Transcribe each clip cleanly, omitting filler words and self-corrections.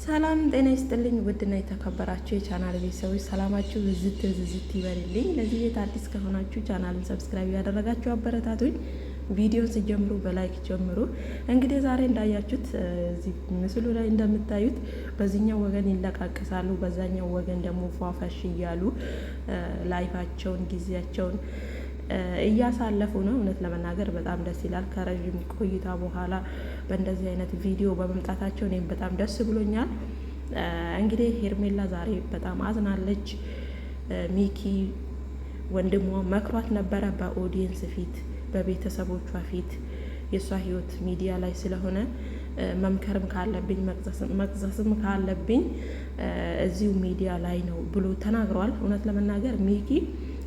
ሰላም ጤና ይስጥልኝ። ውድና የተከበራችሁ የቻናል ቤተሰቦች ሰላማችሁ ዝዝት ይበልልኝ። ለዚህ ቤት አዲስ ከሆናችሁ ቻናልን ሰብስክራይብ ያደረጋችሁ አበረታቱኝ። ቪዲዮን ሲጀምሩ በላይክ ጀምሩ። እንግዲህ ዛሬ እንዳያችሁት እዚህ ምስሉ ላይ እንደምታዩት በዚህኛው ወገን ይለቃቀሳሉ፣ በዛኛው ወገን ደግሞ ፏፈሽ እያሉ ላይፋቸውን ጊዜያቸውን እያሳለፉ ነው። እውነት ለመናገር በጣም ደስ ይላል። ከረዥም ቆይታ በኋላ በእንደዚህ አይነት ቪዲዮ በመምጣታቸው እኔም በጣም ደስ ብሎኛል። እንግዲህ ሄርሜላ ዛሬ በጣም አዝናለች። ሚኪ ወንድሟ መክሯት ነበረ፣ በኦዲየንስ ፊት፣ በቤተሰቦቿ ፊት። የእሷ ህይወት ሚዲያ ላይ ስለሆነ መምከርም ካለብኝ መቅሰስም ካለብኝ እዚሁ ሚዲያ ላይ ነው ብሎ ተናግረዋል። እውነት ለመናገር ሚኪ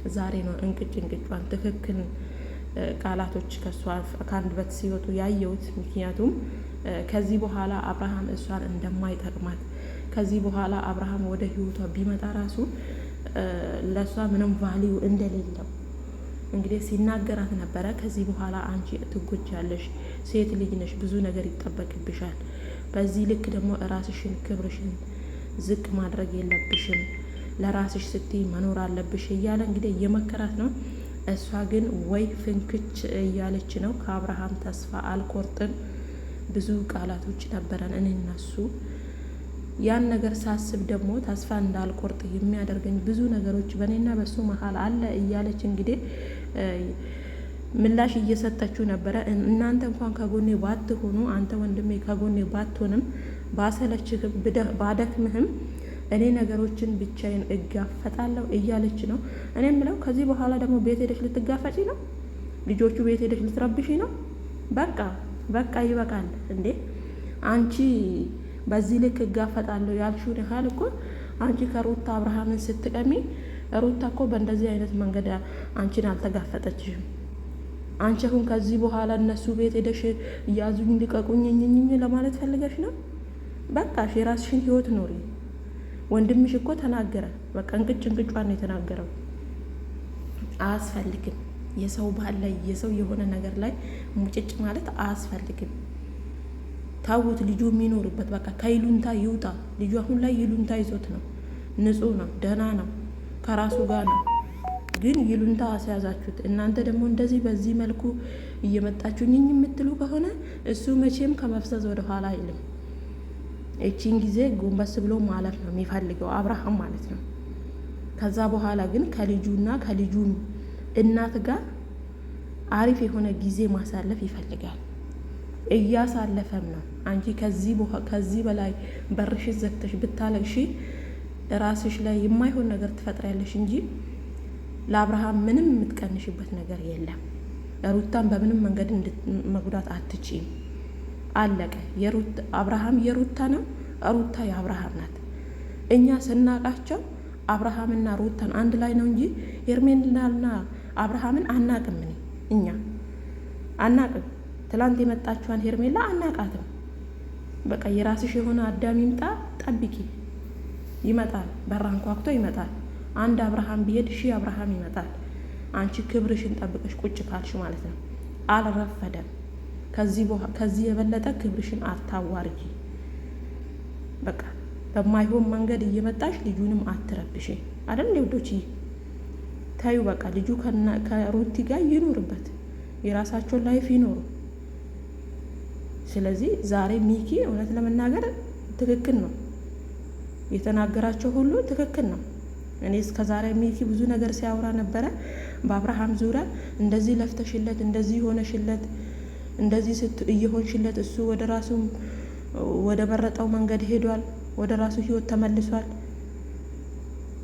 ዛሬ ነው እንቅጯን ትክክል ቃላቶች ከሷ ከአንደበት ሲወጡ ያየሁት። ምክንያቱም ከዚህ በኋላ አብርሃም እሷን እንደማይጠቅማት፣ ከዚህ በኋላ አብርሃም ወደ ህይወቷ ቢመጣ ራሱ ለእሷ ምንም ቫሊዩ እንደሌለው እንግዲህ ሲናገራት ነበረ። ከዚህ በኋላ አንቺ ትጎጃለሽ፣ ሴት ልጅ ነሽ፣ ብዙ ነገር ይጠበቅብሻል። በዚህ ልክ ደግሞ ራስሽን ክብርሽን ዝቅ ማድረግ የለብሽም፣ ለራስሽ ስትይ መኖር አለብሽ እያለ እንግዲህ እየመከራት ነው። እሷ ግን ወይ ፍንክች እያለች ነው። ከአብርሃም ተስፋ አልቆርጥም። ብዙ ቃላቶች ነበረን እኔ እና እሱ። ያን ነገር ሳስብ ደግሞ ተስፋ እንዳልቆርጥ የሚያደርገኝ ብዙ ነገሮች በእኔና በሱ መሀል አለ እያለች እንግዲህ ምላሽ እየሰጠችው ነበረ። እናንተ እንኳን ከጎኔ ባትሆኑ፣ አንተ ወንድሜ ከጎኔ ባትሆንም፣ ባሰለችህም ባደክምህም እኔ ነገሮችን ብቻዬን እጋፈጣለሁ እያለች ነው። እኔ የምለው ከዚህ በኋላ ደግሞ ቤት ሄደሽ ልትጋፈጪ ነው? ልጆቹ ቤት ሄደሽ ልትረብሺ ነው? በቃ ይበቃል እንዴ! አንቺ በዚህ ልክ እጋፈጣለሁ ያልሽውን ያህል እኮ አንቺ ከሩታ አብርሃምን ስትቀሚ፣ ሩታ እኮ በእንደዚህ አይነት መንገድ አንቺን አልተጋፈጠችሽም። አንቺ አሁን ከዚህ በኋላ እነሱ ቤት ሄደሽ እያዙኝ ልቀቁኝ ለማለት ፈልገሽ ነው? በቃ የራስሽን ህይወት ኖሪ። ወንድምሽ እኮ ተናገረ። በቃ እንቅጯን ነው የተናገረው። አያስፈልግም የሰው ባህል ላይ የሰው የሆነ ነገር ላይ ሙጭጭ ማለት አያስፈልግም። ታውት ልጁ የሚኖርበት በቃ ከይሉንታ ይውጣ። ልጁ አሁን ላይ ይሉንታ ይዞት ነው። ንጹህ ነው፣ ደህና ነው፣ ከራሱ ጋር ነው። ግን ይሉንታ አስያዛችሁት። እናንተ ደግሞ እንደዚህ በዚህ መልኩ እየመጣችሁ ኝኝ የምትሉ ከሆነ እሱ መቼም ከመፍሰዝ ወደ ኋላ አይልም። እቺን ጊዜ ጎንበስ ብሎ ማለፍ ነው የሚፈልገው አብርሃም ማለት ነው። ከዛ በኋላ ግን ከልጁና ከልጁ እናት ጋር አሪፍ የሆነ ጊዜ ማሳለፍ ይፈልጋል። እያሳለፈም ነው። አንቺ ከዚህ በላይ በርሽ ዘግተሽ ብታለቅሺ ራስሽ ላይ የማይሆን ነገር ትፈጥሪያለሽ እንጂ ለአብርሃም ምንም የምትቀንሽበት ነገር የለም። ሩታን በምንም መንገድ መጉዳት አትችይም። አለቀ። አብርሃም የሩታ ነው፣ ሩታ የአብርሃም ናት። እኛ ስናቃቸው አብርሃምና ሩታን አንድ ላይ ነው እንጂ ሄርሜላና አብርሃምን አናቅም። እኛ አናቅም። ትላንት የመጣችኋን ሄርሜላ አናቃትም። በቃ የራስሽ የሆነ አዳም ይምጣ፣ ጠብቂ። ይመጣል፣ በራን ኳክቶ ይመጣል። አንድ አብርሃም ቢሄድ ሺህ አብርሃም ይመጣል። አንቺ ክብርሽን ጠብቀሽ ቁጭ ካልሽ ማለት ነው። አልረፈደም። ከዚህ የበለጠ ክብርሽን አታዋርጂ። በቃ በማይሆን መንገድ እየመጣሽ ልጁንም አትረብሽ። አይደል ልጆች? ታዩ በቃ ልጁ ከሩቲ ጋር ይኖርበት፣ የራሳቸውን ላይፍ ይኖሩ። ስለዚህ ዛሬ ሚኪ እውነት ለመናገር ትክክል ነው የተናገራቸው ሁሉ ትክክል ነው። እኔ እስከ ዛሬ ሚኪ ብዙ ነገር ሲያወራ ነበረ በአብርሃም ዙሪያ። እንደዚህ ለፍተሽለት፣ እንደዚህ ሆነሽለት፣ እንደዚህ እየሆንሽለት እሱ ወደ ራሱ ወደ መረጠው መንገድ ሄዷል። ወደ ራሱ ህይወት ተመልሷል።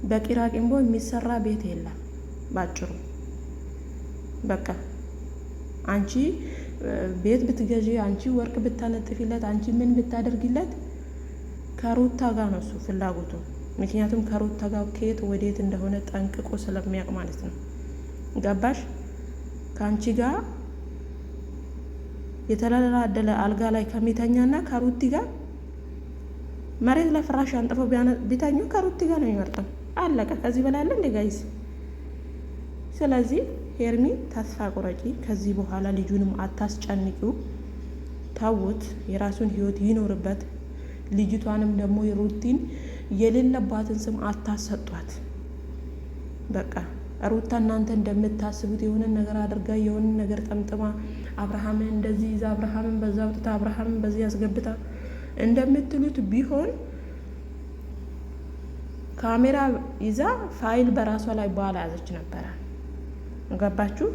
በቂራቂምቦ የሚሰራ ቤት የለም ባጭሩ። በቃ አንቺ ቤት ብትገዢ፣ አንቺ ወርቅ ብታነጥፊለት፣ አንቺ ምን ብታደርጊለት ከሩታ ጋር ነው እሱ ፍላጎቱ። ምክንያቱም ከሩታ ጋር ከየት ወዴት እንደሆነ ጠንቅቆ ስለሚያውቅ ማለት ነው። ገባሽ? ከአንቺ ጋር የተደላደለ አልጋ ላይ ከሚተኛና ከሩቲ ጋር መሬት ላይ ፍራሽ አንጥፈው ቢተኙ ከሩቲ ጋር ነው የሚመርጠው። አለቀ። ከዚህ በላይ አለ እንዴ ጋይስ? ስለዚህ ሄርሚ ተስፋ ቁረጪ። ከዚህ በኋላ ልጁንም አታስጨንቂው። ተውት፣ የራሱን ህይወት ይኖርበት። ልጅቷንም ደግሞ ሩቲን የሌለባትን ስም አታሰጧት። በቃ ሩታ እናንተ እንደምታስቡት የሆነ ነገር አድርጋ የሆነ ነገር ጠምጥማ አብርሃምን እንደዚህ ይዛ አብርሃምን በዛ አውጥታ አብርሃምን በዚህ ያስገብታ እንደምትሉት ቢሆን ካሜራ ይዛ ፋይል በራሷ ላይ በኋላ ያዘች ነበረ። ገባችሁ?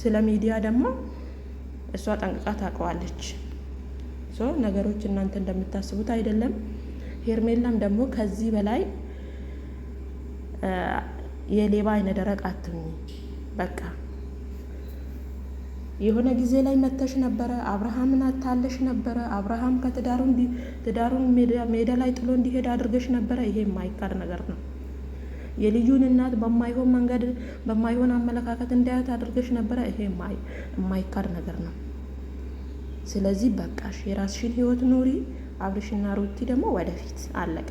ስለ ሚዲያ ደግሞ እሷ ጠንቅቃ ታውቀዋለች። ነገሮች እናንተ እንደምታስቡት አይደለም። ሄርሜላም ደግሞ ከዚህ በላይ የሌባ አይነ ደረቅ አትሁኝ። በቃ የሆነ ጊዜ ላይ መተሽ ነበረ፣ አብርሃምን አታለሽ ነበረ። አብርሃም ትዳሩን ሜዳ ላይ ጥሎ እንዲሄድ አድርገሽ ነበረ። ይሄ የማይካድ ነገር ነው። የልጁን እናት በማይሆን መንገድ በማይሆን አመለካከት እንዲያት አድርገሽ ነበረ። ይሄ የማይካድ ነገር ነው። ስለዚህ በቃሽ፣ የራስሽን ህይወት ኑሪ። አብርሽና ሩቲ ደግሞ ወደፊት አለቀ።